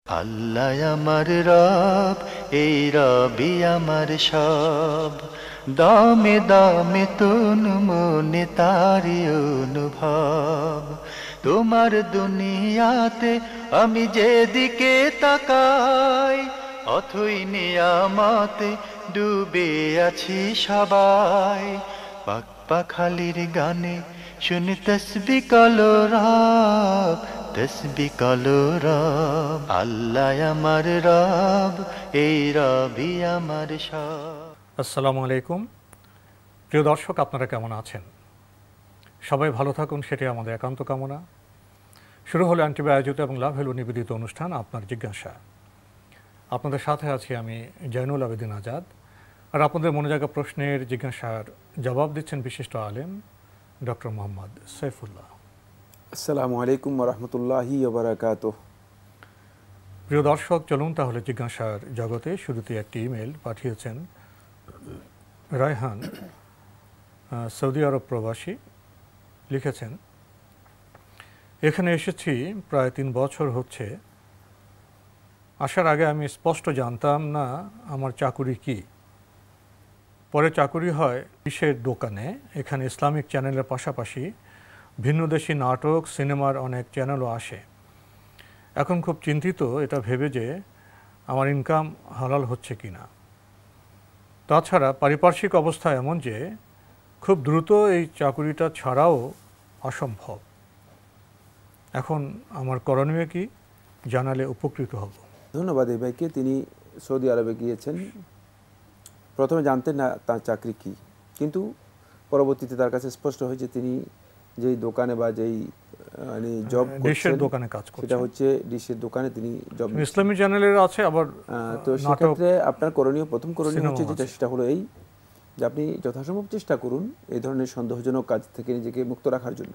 আল্লাহ আমার রব, এই রবি আমার সব। দামে দামে তুন মনে তারি অনুভব। তোমার দুনিয়াতে আমি যেদিকে তাকাই, অথই নিয়ামতে ডুবে আছি সবাই। পাক পাখালির গানে শুনি তসবি কলো রব, তসবি কলো রব। আল্লাহ আমার রব, এই রবি আমার সব। আসসালামু আলাইকুম। প্রিয় দর্শক, আপনারা কেমন আছেন? সবাই ভালো থাকুন, সেটাই আমাদের একান্ত কামনা। শুরু হলো অ্যান্টিবা আয়োজিত এবং লাভ হলো নিবেদিত অনুষ্ঠান আপনার জিজ্ঞাসা। আপনাদের সাথে আছি আমি জয়নুল আবেদিন আজাদ। আর আপনাদের মনে জাগা প্রশ্নের জিজ্ঞাসার জবাব দিচ্ছেন বিশিষ্ট আলেম ডক্টর মোহাম্মদ সাইফুল্লাহ। আসসালামু আলাইকুম ওরহমতুল্লাহি ওয়া বারাকাতুহু। প্রিয় দর্শক, চলুন তাহলে জিজ্ঞাসার জগতে। শুরুতে একটি ইমেল পাঠিয়েছেন রায়হান, সৌদি আরব প্রবাসী। লিখেছেন, এখানে এসেছি প্রায় 3 বছর হচ্ছে। আসার আগে আমি স্পষ্ট জানতাম না আমার চাকুরি কি। পরে চাকুরি হয় ডিশের দোকানে। এখানে ইসলামিক চ্যানেলের পাশাপাশি ভিন্নদেশি নাটক, সিনেমার অনেক চ্যানেলও আসে। এখন খুব চিন্তিত এটা ভেবে যে আমার ইনকাম হালাল হচ্ছে কি না। তাছাড়া পারিপার্শ্বিক অবস্থা এমন যে খুব দ্রুত এই চাকুরিটা ছাড়াও অসম্ভব। এখন আমার করণীয় কি, জানালে উপকৃত হব। ধন্যবাদ এই ভাইকে। তিনি সৌদি আরবে গিয়েছেন, প্রথমে জানতেন না তার চাকরি কি, কিন্তু পরবর্তীতে তার কাছে স্পষ্ট হয়েছে তিনি যেই দোকানে বা যেই জব ডিশের দোকানে কাজ করছেন, সেটা হচ্ছে ডিশের দোকানে তিনি জব। ইসলামী চ্যানেলের আছে আবার। তো সেক্ষেত্রে আপনার করণীয়, প্রথম করণীয় হচ্ছে যেটা, সেটা হলো এই যে আপনি যথাসম্ভব চেষ্টা করুন এই ধরনের সন্দেহজনক কাজ থেকে নিজেকে মুক্ত রাখার জন্য।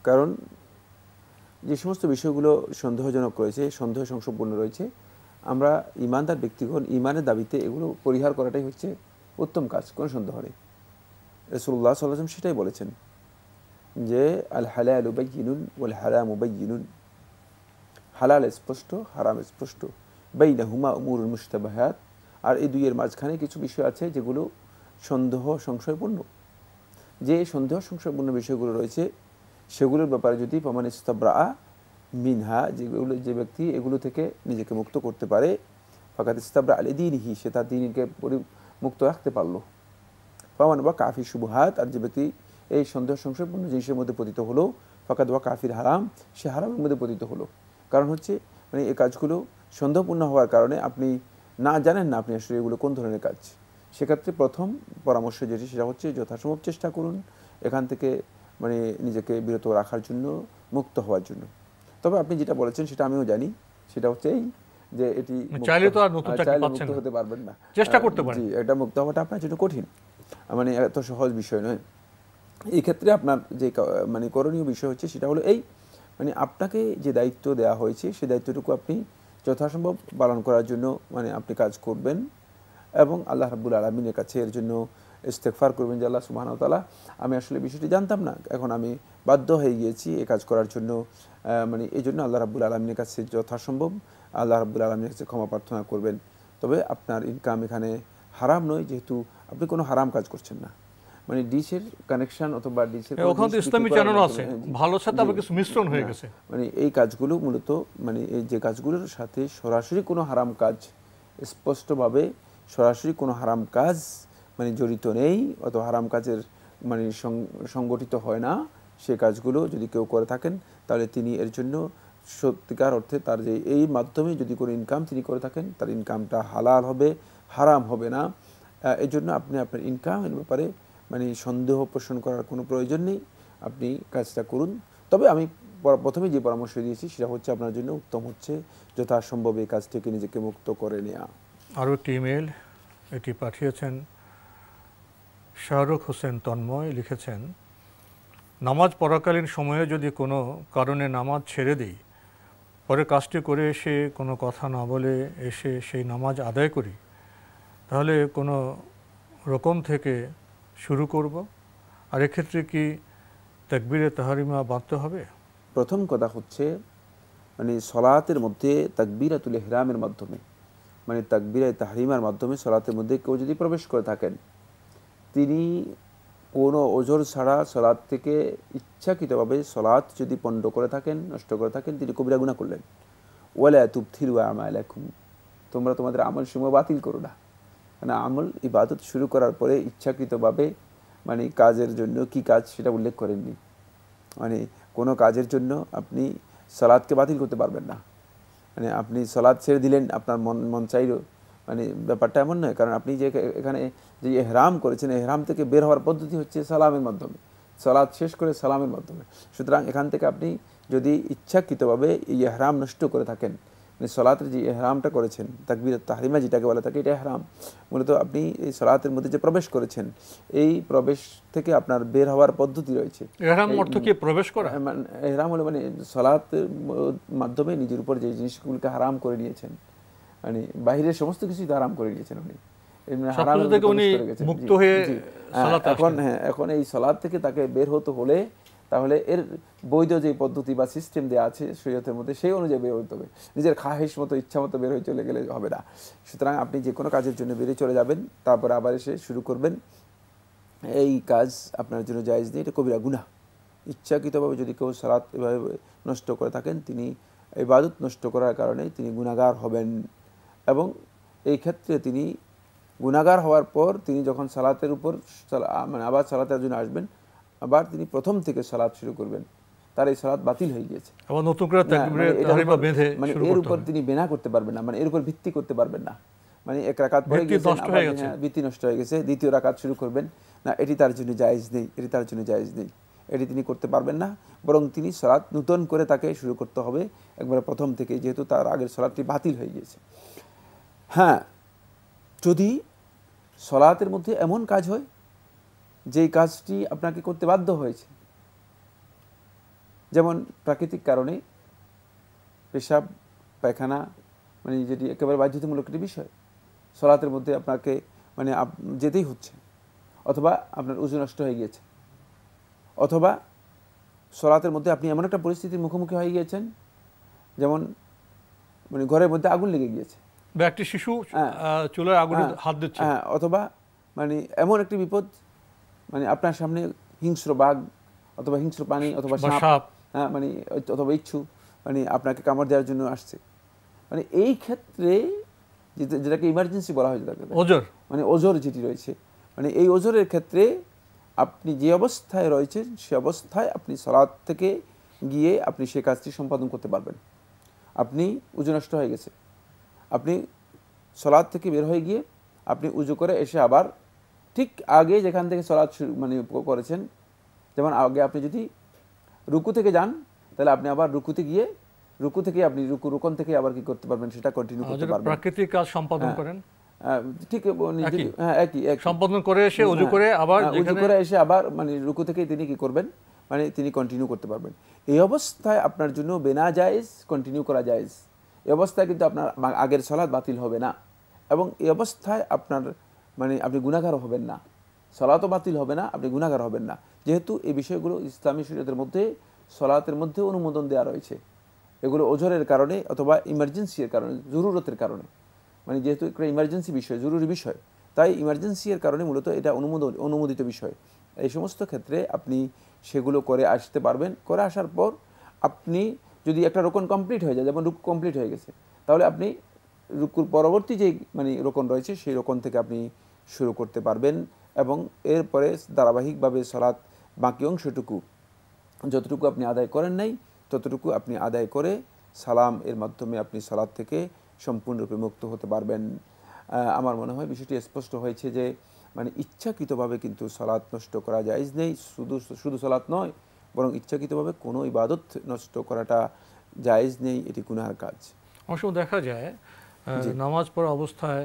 কারণ যে সমস্ত বিষয়গুলো সন্দেহজনক রয়েছে, সন্দেহ সংসম্পন্ন রয়েছে, আমরা ইমানদার ব্যক্তিগণ ইমানের দাবিতে এগুলো পরিহার করাটাই হচ্ছে উত্তম কাজ, কোনো সন্দেহ নেই। রাসূলুল্লাহ সাল্লাল্লাহু আলাইহি ওয়াসাল্লাম সেটাই বলেছেন যে আল হালালু বায়্যিনুন ওয়াল হারামু বায়্যিনুন। হালাল স্পষ্ট, হারাম স্পষ্ট। বাইনাহুমা উমুরুল মুশতাবাহাত। আর এই দুইয়ের মাঝখানে কিছু বিষয় আছে যেগুলো সন্দেহ সংশয়পূর্ণ। যে সন্দেহ সংশয়পূর্ণ বিষয়গুলো রয়েছে সেগুলোর ব্যাপারে যদি প্রমাণ ইস্তাবরা মিনহা, যেগুলো যে ব্যক্তি এগুলো থেকে নিজেকে মুক্ত করতে পারে, ফাকাদ ইস্তাবরা আল দীনিহি, সে তার দ্বীনকে মুক্ত রাখতে পারলো। প্রমাণ বা কাফি শুবহাত, আর যে ব্যক্তি এই সন্দেহ সংশয়পূর্ণ জিনিসের মধ্যে পতিত হলো, ফাকাদ ওয়া কাফির হারাম, সে হারামের মধ্যে পতিত হলো। কারণ হচ্ছে এই কাজগুলো সন্দেহপূর্ণ হওয়ার কারণে আপনি না জানেন না আপনি আসলে এগুলো কোন ধরনের কাজ। সেক্ষেত্রে প্রথম পরামর্শ যেটি, সেটা হচ্ছে যথাসম্ভব চেষ্টা করুন এখান থেকে নিজেকে বিরত রাখার জন্য, মুক্ত হওয়ার জন্য। তবে আপনি যেটা বলেছেন সেটা আমিও জানি, সেটা হচ্ছে এই যে এটি চাইলে তো আর নতুন চাকরি মুক্ত হতে পারবেন না, চেষ্টা করতে পারেন। জি, এটা মুক্ত হওয়াটা আপনার জন্য কঠিন, এত সহজ বিষয় নয়। এই ক্ষেত্রে আপনার যে করণীয় বিষয় হচ্ছে সেটা হলো এই, আপনাকে যে দায়িত্ব দেওয়া হয়েছে সেই দায়িত্বটুকু আপনি যথাসম্ভব পালন করার জন্য আপনি কাজ করবেন এবং আল্লাহ রাব্বুল আলামিনের কাছে এর জন্য ইস্তেগফার করবেন যে আল্লাহ সুবহানাহু ওয়া তাআলা, আমি আসলে বিষয়টি জানতাম না, এখন আমি বাধ্য হয়ে গিয়েছি এই কাজ করার জন্য। এই জন্য আল্লাহ রাব্বুল আলামিনের কাছে যথাসম্ভব আল্লাহ রাব্বুল আলামিনের কাছে ক্ষমা প্রার্থনা করবেন। তবে আপনার ইনকাম এখানে হারাম নয়, যেহেতু আপনি কোনো হারাম কাজ করছেন না। ডিশের কানেকশন অথবা ডিশের ওখানে তো ইসলামী চ্যানেল আছে, ভালো সাথে আবার কিছু মিশ্রণ হয়ে গেছে। এই কাজগুলো মূলত এই যে কাজগুলোর সাথে সরাসরি কোনো হারাম কাজ, স্পষ্টভাবে সরাসরি কোনো হারাম কাজ জড়িত নেই, অত হারাম কাজের সংগঠিত হয় না। সে কাজগুলো যদি কেউ করে থাকেন তাহলে তিনি এর জন্য সত্যিকার অর্থে তার যে এই মাধ্যমে যদি কোনো ইনকাম তিনি করে থাকেন, তার ইনকামটা হালাল হবে, হারাম হবে না। এই জন্য আপনি আপনার ইনকামের ব্যাপারে সন্দেহ পোষণ করার কোনো প্রয়োজন নেই, আপনি কাজটা করুন। তবে আমি প্রথমে যে পরামর্শ দিয়েছি সেটা হচ্ছে আপনার জন্য উত্তম হচ্ছে যথাসম্ভব এই কাজ থেকে নিজেকে মুক্ত করে নেওয়া। আরও একটি ইমেল, এটি পাঠিয়েছেন শাহরুখ হোসেন তন্ময়। লিখেছেন, নামাজ পড়াকালীন সময়ে যদি কোনো কারণে নামাজ ছেড়ে দিই, পরে কাজটি করে এসে কোনো কথা না বলে এসে সেই নামাজ আদায় করি, তাহলে কোনো রকম থেকে শুরু করব? আর এক্ষেত্রে কি তাকবীরে তাহরিমা বাঁধতে হবে? প্রথম কথা হচ্ছে মানে সলাতের মধ্যে তাকবীরাতুল ইহরামের মাধ্যমে, মানে তাকবীরায়ে তাহরিমার মাধ্যমে সলাতের মধ্যে কেউ যদি প্রবেশ করে থাকেন, তিনি কোনো ওজর ছাড়া সলাত থেকে ইচ্ছাকৃতভাবে সলাত যদি পণ্ড করে থাকেন, নষ্ট করে থাকেন, তিনি কবিরা গুনাহ করলেন। ওয়ালা তুবথিলু আমালাকুম, তোমরা তোমাদের আমল সমূহ বাতিল করো না। মানে আমল ইবাদত শুরু করার পরে ইচ্ছাকৃতভাবে মানে কাজের জন্য কি কাজ সেটা উল্লেখ করেননি। মানে কোনো কাজের জন্য আপনি সালাতকে বাতিল করতে পারবেন না। মানে আপনি সালাত ছেড়ে দিলেন, আপনার মন চাইল, মানে ব্যাপারটা এমন নয়। কারণ আপনি যে এখানে যে ইহরাম করেছেন, ইহরাম থেকে বের হওয়ার পদ্ধতি হচ্ছে সালামের মাধ্যমে, সালাত শেষ করে সালামের মাধ্যমে। সুতরাং এখান থেকে আপনি যদি ইচ্ছাকৃতভাবে এই ইহরাম নষ্ট করে থাকেন, মানে সলাতের যে ইহরামটা করেছেন, তাকবীরাত তাহরিমা যেটাকে বলা থাকে, এটা ইহরাম। মূলত আপনি এই সলাতের মধ্যে যে প্রবেশ করেছেন, এই প্রবেশ থেকে আপনার বের হওয়ার পদ্ধতি রয়েছে। ইহরাম অর্থ কি প্রবেশ করা? ইহরাম হলো মানে সলাতের মাধ্যমে নিজের উপর যে জিনিসগুলোকে হারাম করে নিয়েছেন, মানে বাহিরের সমস্ত কিছুই তো হারাম করে নিয়েছেন উনি, মুক্ত হয়ে এখন এই সলাত থেকে তাকে বের হতে হলে তাহলে এর বৈধ যে পদ্ধতি বা সিস্টেম দেওয়া আছে শরীয়তের মধ্যে, সেই অনুযায়ী বের হতে হবে। নিজের খাহেশ মতো ইচ্ছা মতো বের হয়ে চলে গেলে হবে না। সুতরাং আপনি যে কোনো কাজের জন্য বেরিয়ে চলে যাবেন, তারপরে আবার এসে শুরু করবেন, এই কাজ আপনার জন্য জায়েজ নেই, এটা কবিরা গুনাহ। ইচ্ছাকৃতভাবে যদি কেউ সালাত এভাবে নষ্ট করে থাকেন, তিনি ইবাদত নষ্ট করার কারণে তিনি গুনাহগার হবেন। এবং এই ক্ষেত্রে তিনি গুনাহগার হওয়ার পর তিনি যখন সালাতের উপর মানে আবার সালাতের জন্য আসবেন, আবার তিনি প্রথম থেকে সালাত শুরু করবেন, তার এই সালাত বাতিল হয়ে গিয়েছে। আবার নতুন করে তাকবীরাত তাহরিমা বেঁধে মানে এর উপর তিনি বিনা করতে পারবেন না, মানে এর উপর ভিত্তি করতে পারবেন না। মানে এক রাকাত পড়ে গেছেন, ভিত্তি নষ্ট হয়ে গেছে, দ্বিতীয় রাকাত শুরু করবেন না, এটি তার জন্য জায়েজ নেই, এটি তার জন্য জায়েজ নেই, এটি তিনি করতে পারবেন না। বরং তিনি সালাত নতুন করে তাকে শুরু করতে হবে একবারে প্রথম থেকে, যেহেতু তার আগের সালাতটি বাতিল হয়ে গিয়েছে। হ্যাঁ, যদি সলাতের মধ্যে এমন কাজ হয় যেই কাজটি আপনাকে করতে বাধ্য হয়েছে, যেমন প্রাকৃতিক কারণে পেশাব পায়খানা, মানে যেটি একেবারে বাধ্যতামূলক একটি বিষয়, সলাতের মধ্যে আপনাকে মানে যেতেই হচ্ছে, অথবা আপনার উযু নষ্ট হয়ে গিয়েছে, অথবা সলাতের মধ্যে আপনি এমন একটা পরিস্থিতির মুখোমুখি হয়ে গিয়েছেন, যেমন মানে ঘরের মধ্যে আগুন লেগে গিয়েছে বা একটি শিশু চুলার আগুনে হাত দিচ্ছে, অথবা মানে এমন একটি বিপদ, মানে আপনার সামনে হিংস্র বাঘ অথবা হিংস্র প্রাণী অথবা সাপ, মানে অথবা ইচ্ছু মানে আপনাকে কামড় দেওয়ার জন্য আসছে। মানে এই ক্ষেত্রে যেটাকে ইমার্জেন্সি বলা হয়, যেটাকে ওজর, মানে ওজর যেটি রয়েছে, মানে এই ওজরের ক্ষেত্রে আপনি যে অবস্থায় রয়েছেন সে অবস্থায় আপনি সালাত থেকে গিয়ে আপনি সেই কাজটি সম্পাদন করতে পারবেন। আপনি উযু নষ্ট হয়ে গেছে, আপনি সালাত থেকে বের হয়ে গিয়ে আপনি উযু করে এসে আবার ঠিক আগে যেখান থেকে সালাত মানে করেছেন, যেমন আগে আপনি যদি রুকু থেকে যান, তাহলে আপনি আবার রুকুতে গিয়ে রুকু থেকে আপনি রুকন থেকে আবার কি করতে পারবেন, সেটা কন্টিনিউ করতে পারবেন। প্রাকৃতিক কাজ সম্পাদন করেন, ঠিক একই সম্পাদন করে এসে ওযু করে আবার ওযু করে এসে আবার মানে রুকু থেকে তিনি কি করবেন, মানে তিনি কন্টিনিউ করতে পারবেন। এই অবস্থায় আপনার জন্য বেনা জায়েজ, কন্টিনিউ করা জায়েজ। এই অবস্থায় কিন্তু আপনার আগের সালাত বাতিল হবে না, এবং এই অবস্থায় আপনার মানে আপনি গুনাহগার হবেন না, সালাতও বাতিল হবে না, আপনি গুনাহগার হবেন না। যেহেতু এই বিষয়গুলো ইসলামী শরীয়তের মধ্যে সালাতের মধ্যে অনুমোদন দেওয়া রয়েছে, এগুলো ওজরের কারণে অথবা ইমার্জেন্সির কারণে, জরুরতের কারণে, মানে যেহেতু একটা ইমার্জেন্সি বিষয়, জরুরি বিষয়, তাই ইমার্জেন্সির কারণে মূলত এটা অনুমোদিত বিষয়। এই সমস্ত ক্ষেত্রে আপনি সেগুলো করে আসতে পারবেন। করে আসার পর আপনি যদি একটা রোকন কমপ্লিট হয়ে যায়, যেমন রুকু কমপ্লিট হয়ে গেছে, তাহলে আপনি রুকুর পরবর্তী যে মানে রোকন রয়েছে সেই রোকন থেকে আপনি শুরু করতে পারবেন, এবং এরপরে ধারাবাহিকভাবে সালাত বাকি অংশটুকু যতটুকু আপনি আদায় করেন নাই ততটুকু আপনি আদায় করে সালাম এর মাধ্যমে আপনি সালাত থেকে সম্পূর্ণরূপে মুক্ত হতে পারবেন। আমার মনে হয় বিষয়টি স্পষ্ট হয়েছে যে মানে ইচ্ছাকৃতভাবে কিন্তু সালাত নষ্ট করা জায়েজ নেই। শুধু সালাত নয়, বরং ইচ্ছাকৃতভাবে কোনো ইবাদত নষ্ট করাটা জায়েজ নেই, এটি গুনাহের কাজ। অনেক সময় দেখা যায় নামাজ পড়া অবস্থায়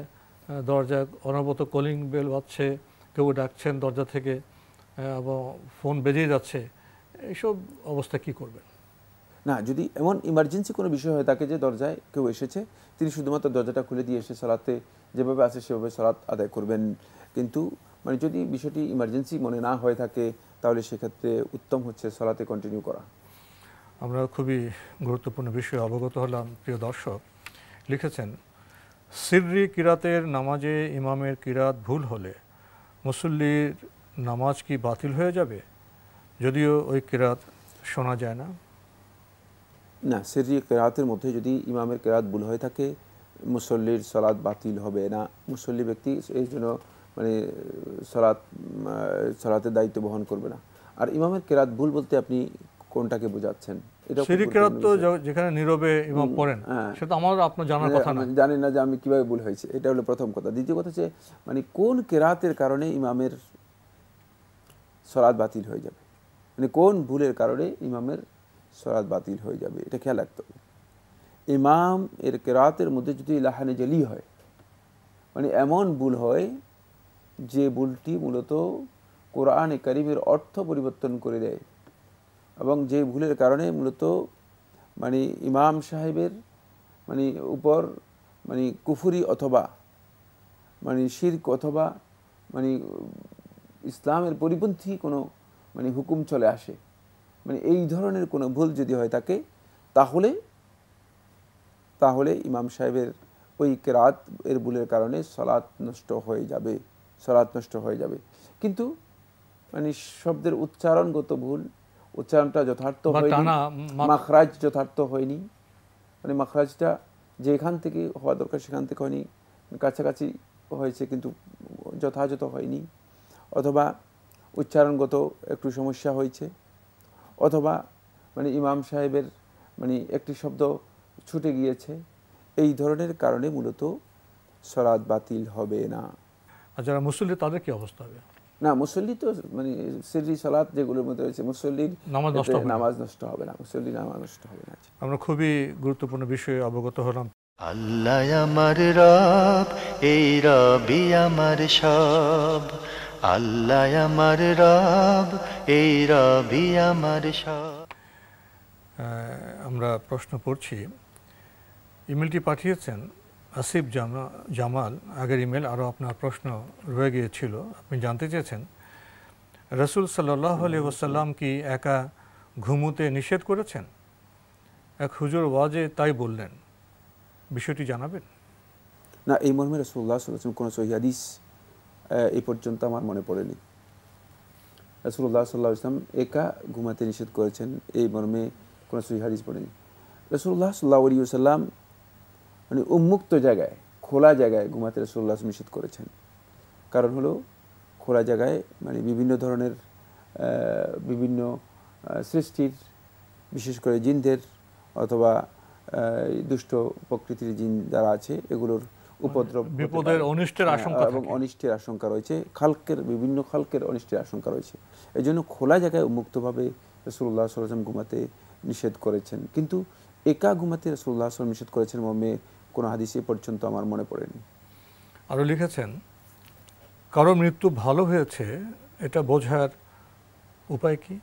দরজা অনবরত কলিং বেল বাজছে, কেউ ডাকছেন দরজা থেকে, এবং ফোন বেজেই যাচ্ছে, এইসব অবস্থা কি করবেন? না, যদি এমন ইমার্জেন্সি কোনো বিষয় হয়ে থাকে যে দরজায় কেউ এসেছে, তিনি শুধুমাত্র দরজাটা খুলে দিয়ে এসে সালাতে যেভাবে আছে সেভাবে সালাত আদায় করবেন। কিন্তু মানে যদি বিষয়টি ইমার্জেন্সি মনে না হয়ে থাকে, তাহলে সেক্ষেত্রে উত্তম হচ্ছে সালাতে কন্টিনিউ করা। আমরা খুবই গুরুত্বপূর্ণ বিষয়ে অবগত হলাম। প্রিয় দর্শক লিখেছেন, সিররি কিরাতের নামাজে ইমামের কিরাত ভুল হলে মুসল্লির নামাজ কি বাতিল হয়ে যাবে, যদিও ওই কিরাত শোনা যায় না? না, সিররি কেরাতের মধ্যে যদি ইমামের কেরাত ভুল হয়ে থাকে মুসল্লির সালাত বাতিল হবে না। মুসল্লি ব্যক্তি এই জন্য মানে সালাতের দায়িত্ব বহন করবে না। আর ইমামের কেরাত ভুল বলতে আপনি কোনটাকে বোঝাচ্ছেন? এটা সিররি কিরাত তো যেখানে নীরবে ইমাম পড়েন, সেটা আমার আপনার জানার কথা না। জানি না যে আমি কিভাবে ভুল হয়েছে, এটা হলো প্রথম কথা। দ্বিতীয় কথা হচ্ছে মানে কোন কেরাতের কারণে ইমামের সালাত বাতিল হয়ে যাবে, মানে কোন ভুলের কারণে ইমামের সালাত বাতিল হয়ে যাবে, এটা খেয়াল রাখতে হবে। ইমাম এর কেরাতের মধ্যে যদি লাহানে জালি হয়, মানে এমন ভুল হয় যে ভুলটি মূলত কোরআনে কারিমের অর্থ পরিবর্তন করে দেয়, এবং যে ভুলের কারণে মূলত মানে ইমাম সাহেবের মানে উপর মানে কুফরি অথবা মানে শিরক অথবা মানে ইসলামের পরিপন্থী কোনো মানে হুকুম চলে আসে, মানে এই ধরনের কোনো ভুল যদি হয় থাকে, তাহলে ইমাম সাহেবের ওই কেরাত এর ভুলের কারণে সালাত নষ্ট হয়ে যাবে। কিন্তু মানে শব্দের উচ্চারণগত ভুল, উচ্চারণটা যথার্থ হয়নি, মাখরাজ যথার্থ হয়নি, মানে মাখরাজটা যেখান থেকে হওয়া দরকার সেখান থেকে হয়নি, কাছাকাছি হয়েছে কিন্তু যথাযথ হয়নি, অথবা উচ্চারণগত একটু সমস্যা হয়েছে, অথবা মানে ইমাম সাহেবের মানে একটি শব্দ ছুটে গিয়েছে, এই ধরনের কারণে মূলত সালাত বাতিল হবে না। আর যারা মুসল্লি তাদের কি অবস্থা হবে? না, মুসল্লি তো মানে সিররি সালাত যেগুলোর মধ্যে রয়েছে মুসল্লির নামাজ নষ্ট হবে না, মুসল্লি নামাজ নষ্ট হবে না। আমরা খুবই গুরুত্বপূর্ণ বিষয়ে অবগত হলাম। আল্লাহ আমার রব, এই রবি আমার সব। আল্লাহ আমার রব, এই রবি আমার সব। আমরা প্রশ্ন পড়ছি, ইমেলটি পাঠিয়েছেন আসিফ জামাল। আগের ইমেল আরও আপনার প্রশ্ন রয়ে গিয়েছিল, আপনি জানতে চেয়েছেন রাসূল সাল্লাল্লাহু আলাইহি ওয়াসাল্লাম কি একা ঘুমোতে নিষেধ করেছেন? এক হুজুর ওয়াজে তাই বললেন, বিষয়টি জানাবেন। না, এই মর্মে রাসূলুল্লাহ সাল্লাল্লাহু আলাইহি ওয়াসাল্লাম কোনো সহিহ হাদিস এই পর্যন্ত আমার মনে পড়েনি। রাসূলুল্লাহ সাল্লাল্লাহু আলাইহি ওয়াসাল্লাম একা ঘুমাতে নিষেধ করেছেন এই মর্মে কোনো সহিহ হাদিস পড়েনি। রাসূলুল্লাহ সাল্লাল্লাহু আলাইহি ওয়াসাল্লাম মানে উন্মুক্ত জায়গায়, খোলা জায়গায় ঘুমাতে রাসূলুল্লাহ নিষেধ করেছেন। কারণ হলো খোলা জায়গায় মানে বিভিন্ন ধরনের বিভিন্ন সৃষ্টির, বিশেষ করে জিনদের অথবা দুষ্ট প্রকৃতির জিন যারা আছে এগুলোর উপদ্রব, বিপদের, অনিষ্টের আশঙ্কা এবং অনিষ্টের আশঙ্কা রয়েছে, বিভিন্ন খালকের অনিষ্টের আশঙ্কা রয়েছে। এই জন্য খোলা জায়গায় উন্মুক্তভাবে রাসূলুল্লাহ সাল্লাল্লাহু আলাইহি ওয়াসাল্লাম ঘুমাতে নিষেধ করেছেন। কিন্তু একা ঘুমাতে রাসূলুল্লাহ সাল্লাল্লাহু আলাইহি ওয়াসাল্লাম নিষেধ করেছেন মর্মে কোনো হাদিসে পর্যন্ত আমার মনে পড়েনি। আরও লিখেছেন, কারো মৃত্যু ভালো হয়েছে এটা বোঝার উপায় কি?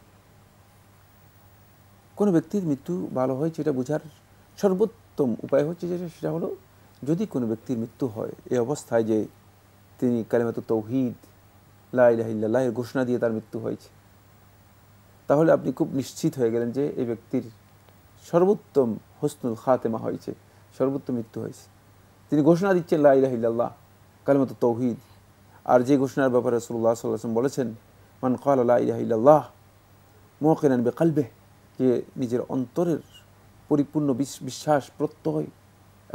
কোনো ব্যক্তির মৃত্যু ভালো হয়েছে এটা বোঝার সর্বোত্তম উপায় হচ্ছে সেটা হলো যদি কোনো ব্যক্তির মৃত্যু হয় এই অবস্থায় যে তিনি কালিমাতুত তাওহীদ লা ইলাহা ইল্লাল্লাহ এর ঘোষণা দিয়ে তার মৃত্যু হয়েছে, তাহলে আপনি খুব নিশ্চিত হয়ে গেলেন যে এই ব্যক্তির সর্বোত্তম হুসনুল খাতেমা হয়েছে, সর্বোত্তম মৃত্যু হয়েছে। তিনি ঘোষণা দিচ্ছেন লা ইলাহা ইল্লাল্লাহ, কালিমাতুত তাওহীদ। আর যে ঘোষণার ব্যাপারে রাসূলুল্লাহ সাল্লাল্লাহু আলাইহি ওয়াসাল্লাম বলেছেন, মান ক্বালা লা ইলাহা ইল্লাল্লাহ মুকিনান বিকলবিহি, যে নিজের অন্তরের পরিপূর্ণ বিশ্বাস, প্রত্যয়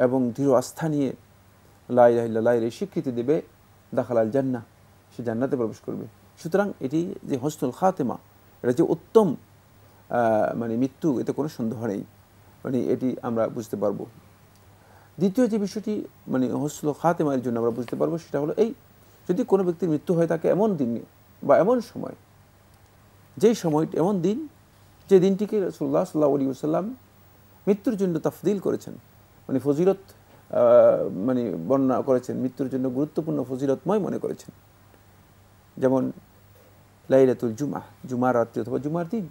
এবং দৃঢ় আস্থা নিয়ে লা ইলাহা ইল্লাল্লাহ এর স্বীকৃতি দেবে, দাখালাল জান্নাহ, সে জান্নাতে প্রবেশ করবে। সুতরাং এটি যে হুসনুল খাতেমা, এটা যে উত্তম মানে মৃত্যু, এতে কোনো সন্দেহ নেই, মানে এটি আমরা বুঝতে পারবো। দ্বিতীয় যে বিষয়টি মানে হুসনুল খাতেমার জন্য আমরা বুঝতে পারবো সেটা হলো এই, যদি কোনো ব্যক্তির মৃত্যু হয়ে থাকে এমন দিনে বা এমন সময়, যেই সময়টি এমন দিন যে দিনটিকে রাসূলুল্লাহ সাল্লাল্লাহু আলাইহি ওয়াসাল্লাম মৃত্যুর জন্য তাফদিল করেছেন, মানে ফজিলত মানে বর্ণনা করেছেন, মৃত্যুর জন্য গুরুত্বপূর্ণ ফজিলতময় মনে করেছেন। যেমন লাইলাতুল জুমআহ, জুমার রাত্রি অথবা জুমার দিন,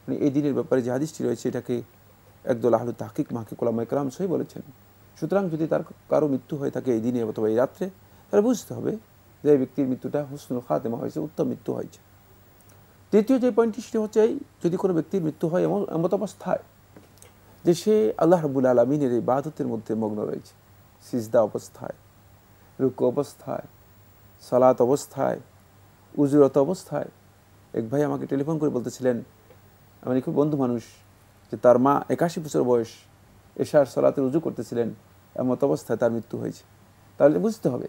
মানে এই দিনের ব্যাপারে যে হাদিসটি রয়েছে এটাকে একদল আহলুত তাহকিক মাহকিক উলামায়ে কেরাম সহি বলেছেন। সুতরাং যদি তার কারো মৃত্যু হয়ে থাকে এই দিনে অথবা এই রাত্রে, তাহলে বুঝতে হবে যে এই ব্যক্তির মৃত্যুটা হুসনুল খাতেমা হয়েছে, উত্তম মৃত্যু হয়েছে। তৃতীয় যে পয়েন্টটি সেটা হচ্ছে যদি কোনো ব্যক্তির মৃত্যু হয় এমত অবস্থায় যে সে আল্লাহ রাব্বুল আলামিনের ইবাদতের মধ্যে মগ্ন রয়েছে, সিজদা অবস্থায়, রুকু অবস্থায়, সালাত অবস্থায়, উজুরত অবস্থায়। এক ভাই আমাকে টেলিফোন করে বলতেছিলেন, আমার খুব বন্ধু মানুষ, যে তার মা 81 বছর বয়স, এশার সালাতের উজু করতেছিলেন, এমত অবস্থায় তার মৃত্যু হয়েছে। তাহলে বুঝতে হবে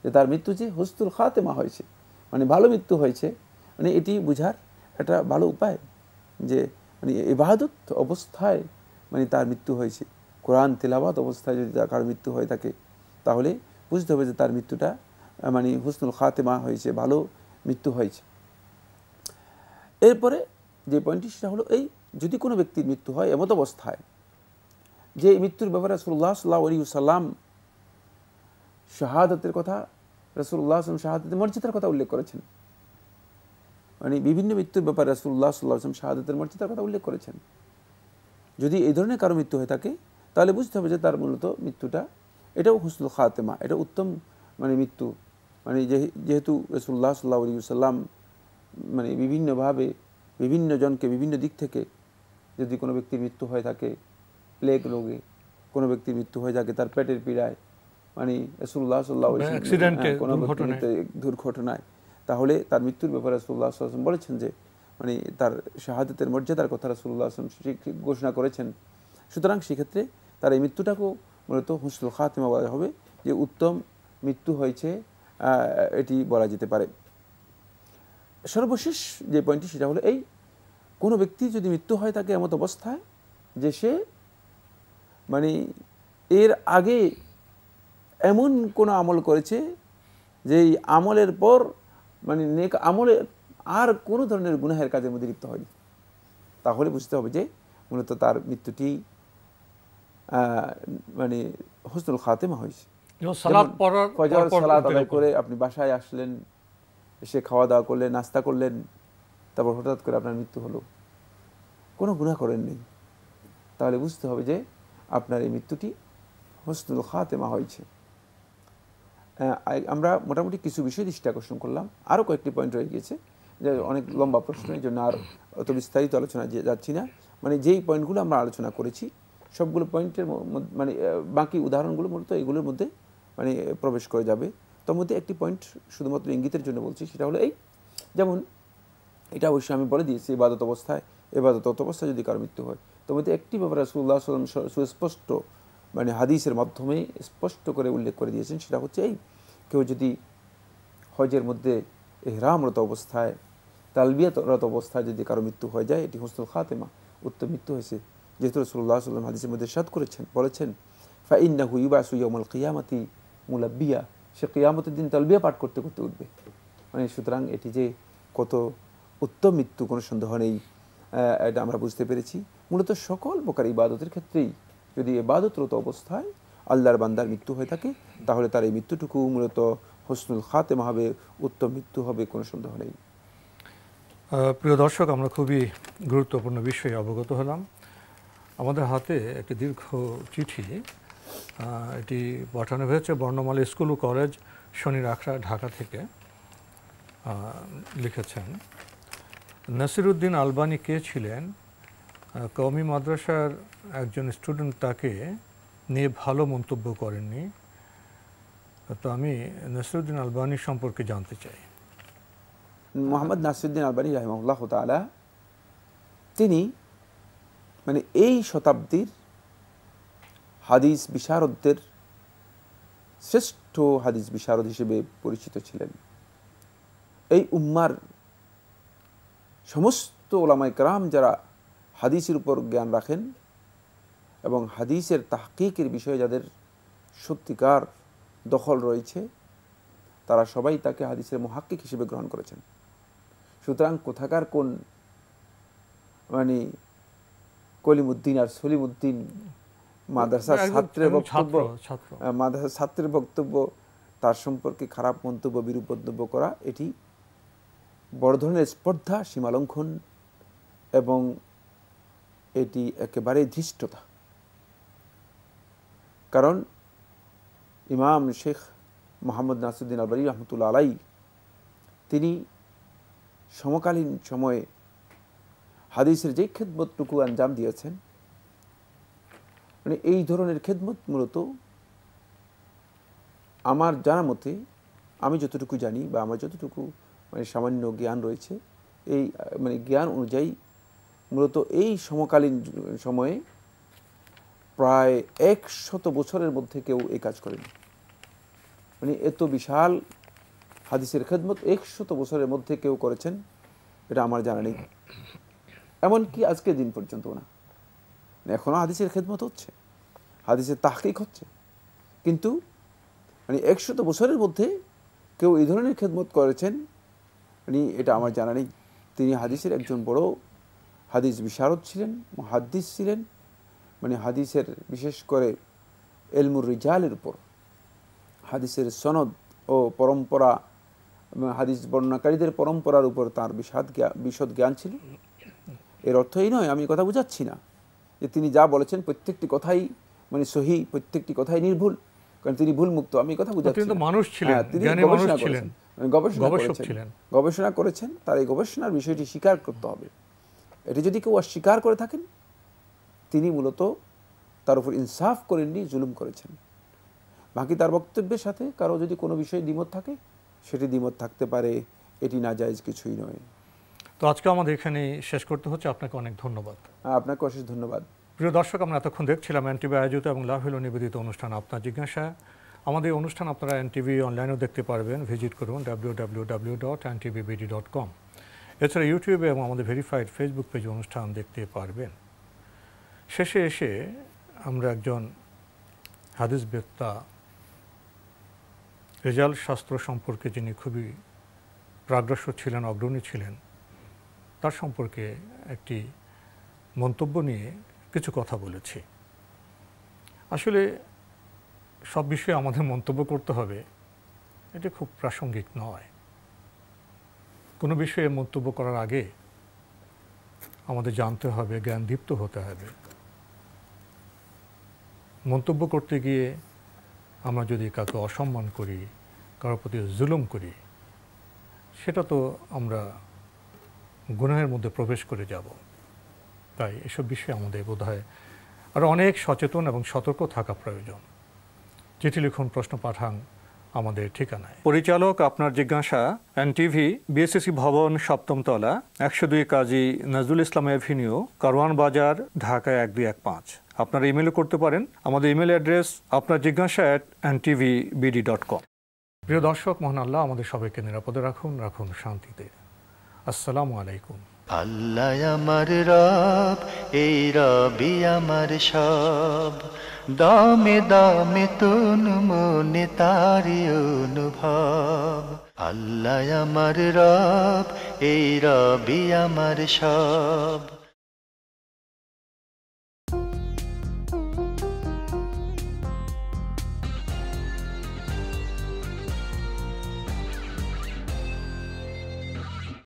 যে তার মৃত্যু যে হুসনুল খাতেমা হয়েছে, মানে ভালো মৃত্যু হয়েছে। মানে এটি বুঝার একটা ভালো উপায় যে মানে ইবাদত অবস্থায় মানে তার মৃত্যু হয়েছে। কোরআন তেলাওয়াত অবস্থায় যদি কারো মৃত্যু হয়ে থাকে তাহলে বুঝতে হবে যে তার মৃত্যুটা মানে হুসনুল খাতেমা হয়েছে, ভালো মৃত্যু হয়েছে। এরপরে যে পয়েন্টটি সেটা হলো যদি কোনো ব্যক্তির মৃত্যু হয় এমত অবস্থায় যে মৃত্যুর ব্যাপারে রাসূলুল্লাহ সাল্লাল্লাহু আলাইহি ওয়াসাল্লাম শাহাদাতের কথা, রাসূলুল্লাহ শাহাদাতের মর্যাদার কথা উল্লেখ করেছেন। মানে বিভিন্ন মৃত্যুর ব্যাপারে রাসূলুল্লাহ সাল্লাল্লাহু আলাইহি ওয়াসাল্লাম শাহাদাতের মর্যাদার কথা উল্লেখ করেছেন। যদি এই ধরনের কারো মৃত্যু হয়ে থাকে তাহলে বুঝতে হবে যে তার মূলত মৃত্যুটা এটাও হুসনুল খাতেমা, এটা উত্তম মানে মৃত্যু। মানে যেহেতু রাসূলুল্লাহ সাল্লাল্লাহু আলাইহি ওয়াসাল্লাম মানে বিভিন্নভাবে বিভিন্ন জনকে বিভিন্ন দিক থেকে যদি কোনো ব্যক্তির মৃত্যু হয়ে থাকে, প্লেগ রোগে কোনো ব্যক্তির মৃত্যু হয়ে থাকে, তার পেটের পীড়ায়, মানে রাসূলুল্লাহ সাল্লাল্লাহু আলাইহি ওয়াসাল্লাম কোনো দুর্ঘটনায়, তাহলে তার মৃত্যুর ব্যাপারে রাসূলুল্লাহ সাল্লাল্লাহু আলাইহি ওয়াসাল্লাম বলেছেন যে মানে তার শাহাদাতের মর্যাদার কথা রাসূলুল্লাহ সাল্লাল্লাহু আলাইহি ওয়াসাল্লাম ঘোষণা করেছেন। সুতরাং সেক্ষেত্রে তার এই মৃত্যুটাকেও মূলত হুসনুল খাতেমা বলা হবে, যে উত্তম মৃত্যু হয়েছে, এটি বলা যেতে পারে। সর্বশেষ যে পয়েন্টটি সেটা হলো কোনো ব্যক্তি যদি মৃত্যু হয় থাকে এমত অবস্থায় যে সে মানে এর আগে এমন কোনো আমল করেছে যে এই আমলের পর মানে নেক আমলে আর কোনো ধরনের গুনাহের কাজের মধ্যে লিপ্ত হয়নি, তাহলে বুঝতে হবে যে মূলত তার মৃত্যুটি মানে হুসনুল খাতেমা হয়েছে। ফজর সালাত আদায় করে আপনি বাসায় আসলেন, এসে খাওয়া দাওয়া করলেন, নাস্তা করলেন, তারপর হঠাৎ করে আপনার মৃত্যু হলো, কোনো গুনাহ করেননি, তাহলে বুঝতে হবে যে আপনার এই মৃত্যুটি হুসনুল খাতেমা হয়েছে। আমরা মোটামুটি কিছু বিষয় দৃষ্টি আকর্ষণ করলাম, আরও কয়েকটি পয়েন্ট রয়ে গিয়েছে, যে অনেক লম্বা প্রশ্ন, এই জন্য আর অত বিস্তারিত আলোচনা যাচ্ছি না। মানে যেই পয়েন্টগুলো আমরা আলোচনা করেছি সবগুলো পয়েন্টের মানে বাকি উদাহরণগুলো মূলত এগুলোর মধ্যে মানে প্রবেশ করে যাবে। তার মধ্যে একটি পয়েন্ট শুধুমাত্র ইঙ্গিতের জন্য বলছি, সেটা হলো যেমন এটা অবশ্যই আমি বলে দিয়েছি, ইবাদত অবস্থায় যদি কারো মৃত্যু হয়, তার মধ্যে একটি ব্যাপারে রাসূলুল্লাহ সাল্লাল্লাহু আলাইহি ওয়াসাল্লাম সুস্পষ্ট মানে হাদিসের মাধ্যমে স্পষ্ট করে উল্লেখ করে দিয়েছেন, সেটা হচ্ছে কেউ যদি হজের মধ্যে ইহরামরত অবস্থায়, তালবিয়াতরত অবস্থায় যদি কারো মৃত্যু হয়ে যায়, এটি হুসনুল খাতেমা, উত্তম মৃত্যু হয়েছে। যেহেতু রাসূলুল্লাহ সাল্লাল্লাহু আলাইহি ওয়াসাল্লাম হাদিসের মধ্যে ইরশাদ বলেছেন ফাইন্নাহু ইউবাসু ইয়াউমাল কিয়ামাতি মুলাব্বিয়া, সে কিয়ামতের দিন তালবিয়া পাঠ করতে করতে উঠবে। মানে সুতরাং এটি যে কত উত্তম মৃত্যু কোনো সন্দেহ নেই, এটা আমরা বুঝতে পেরেছি। মূলত সকল প্রকার ইবাদতের ক্ষেত্রেই যদি ইবাদতরত অবস্থায় আল্লাহর বান্দার মৃত্যু হয়ে থাকে তাহলে তার এই মৃত্যুটুকু মূলত হুসনুল খাতেমা হবে, উত্তম মৃত্যু হবে, কোনো সন্দেহ নেই। প্রিয় দর্শক, আমরা খুবই গুরুত্বপূর্ণ বিষয়ে অবগত হলাম। আমাদের হাতে একটি দীর্ঘ চিঠি, এটি পাঠানো হয়েছে বর্ণমালা স্কুল ও কলেজ, শনি রাখড়া, ঢাকা থেকে। লিখেছেন, নাসিরউদ্দিন আলবানী কে ছিলেন? কওমি মাদ্রাসার একজন স্টুডেন্ট তাকে নিয়ে ভালো মন্তব্য করেননি, তো আমি নাসিরউদ্দিন আলবানী সম্পর্কে জানতে চাই। মোহাম্মদ নাসিরউদ্দিন আলবানী রাহিমাহুল্লাহ তাআলা তিনি মানে এই শতাব্দীর হাদিস বিশারদদের শ্রেষ্ঠ হাদিস বিশারদ হিসেবে পরিচিত ছিলেন। এই উম্মার সমস্ত ওলামায়ে কেরাম যারা হাদিসের উপর জ্ঞান রাখেন এবং হাদিসের তাহকিকের বিষয়ে যাদের সত্যিকার দখল রয়েছে, তারা সবাই তাকে হাদিসের মুহাক্কিক হিসেবে গ্রহণ করেছেন। সুতরাং কোথাকার কোন মানে কলিমউদ্দিন আর সলিমউদ্দিন মাদ্রাসার ছাত্রের বক্তব্য তার সম্পর্কে খারাপ মন্তব্য, বিরূপ মন্তব্য করা, এটি বড় ধরনের স্পর্ধা, সীমালঙ্ঘন এবং এটি একেবারেই ধৃষ্টতা। কারণ ইমাম শেখ মোহাম্মদ নাসিরউদ্দিন আলবানী রহমতুল্লাহ আলাইহি তিনি সমকালীন সময়ে হাদিসের যে খেদমতটুকু আঞ্জাম দিয়েছেন, মানে এই ধরনের খেদমত মূলত আমার জানা মতে, আমি যতটুকু জানি বা আমার যতটুকু মানে সামান্য জ্ঞান রয়েছে, এই মানে জ্ঞান অনুযায়ী মূলত এই সমকালীন সময়ে প্রায় 100 বছরের মধ্যে কেউ এই কাজ করেনি। মানে এত বিশাল হাদিসের খেদমত 100 বছরের মধ্যে কেউ করেছেন এটা আমার জানা নেই। এমনকি আজকের দিন পর্যন্ত না, এখনও হাদিসের খেদমত হচ্ছে, হাদিসের তাহকিক হচ্ছে, কিন্তু মানে 100 বছরের মধ্যে কেউ এই ধরনের খেদমত করেছেন মানে এটা আমার জানা নেই। তিনি হাদিসের একজন বড় হাদিস বিশারদ ছিলেন, মুহাদ্দিস ছিলেন, মানে হাদিসের বিশেষ করে ইলমুর রিজালের উপর, হাদিসের সনদ ও পরম্পরা, হাদিস বর্ণনাকারীদের পরম্পরার উপর তার বিশদ জ্ঞান ছিল। এর অর্থ এই নয়, আমি কথা বুঝাচ্ছি না যে তিনি যা বলেছেন প্রত্যেকটি কথাই মানে সহি, প্রত্যেকটি কথাই নির্ভুল, কারণ তিনি ভুল মুক্ত, আমি কথা বুঝাচ্ছি না। মানুষ ছিলেন, তিনি জ্ঞানী মানুষ ছিলেন, গবেষণা করেছেন, তার এই গবেষণার বিষয়টি স্বীকার করতে হবে। এটি যদি কেউ অস্বীকার করে থাকেন, তিনি মূলত তার উপর ইনসাফ করেননি, জুলুম করেছেন। বাকি তার বক্তব্যের সাথে কারো যদি কোনো বিষয়ে দ্বিমত থাকে, সেটি দ্বিমত থাকতে পারে, এটি নাজায়েজ কিছুই নয়। তো আজকে আমাদের এখানে শেষ করতে হচ্ছে। আপনাকে অনেক ধন্যবাদ। আপনাকে অশেষ ধন্যবাদ। প্রিয় দর্শক, আমরা এতক্ষণ দেখছিলাম এনটিভি আয়োজিত এবং লাভ হলো নিবেদিত অনুষ্ঠান আপনার জিজ্ঞাসা। আমাদের অনুষ্ঠান আপনারা এনটিভি অনলাইনেও দেখতে পারবেন, ভিজিট করুন www.ntvbd.com। এছাড়া ইউটিউবে এবং আমাদের ভেরিফাইড ফেসবুক পেজে অনুষ্ঠান দেখতে পারবেন। শেষে এসে আমরা একজন হাদিস বেত্তা, রেজাল শাস্ত্র সম্পর্কে যিনি খুবই প্রাগ্রস্য ছিলেন, অগ্রণী ছিলেন, তার সম্পর্কে একটি মন্তব্য নিয়ে কিছু কথা বলেছি। আসলে সব বিষয়ে আমাদের মন্তব্য করতে হবে, এটা খুব প্রাসঙ্গিক নয়। কোনো বিষয়ে মন্তব্য করার আগে আমাদের জানতে হবে, জ্ঞানদীপ্ত হতে হবে। মন্তব্য করতে গিয়ে আমরা যদি কাউকে অসম্মান করি, কারোর প্রতি জুলুম করি, সেটা তো আমরা গুনাহের মধ্যে প্রবেশ করে যাব। তাই এসব বিষয়ে আমাদের বোধহয় আরও অনেক সচেতন এবং সতর্ক থাকা প্রয়োজন। চিঠি লিখুন, প্রশ্ন পাঠান আমাদের ঠিকানায়। পরিচালক আপনার জিজ্ঞাসা, এনটিভি, বিএসসি ভবন, 7ম তলা, 102 কাজী নজরুল ইসলাম এভিনিউ, কারওয়ান বাজার, ঢাকা 1215। আপনারা ইমেলও করতে পারেন। আমাদের ইমেল অ্যাড্রেস আপনার জিজ্ঞাসা @ntvbd.com। প্রিয় দর্শক, মহান আল্লাহ আমাদের সবাইকে নিরাপদে রাখুন, রাখুন শান্তিতে। আসসালামু আলাইকুম। আল্লাহ আমার রব, এই রবি আমার সব, দামে দামে তুন মনে তারি অনুভব। আল্লাহ আমার রব, এই রবি আমার সব।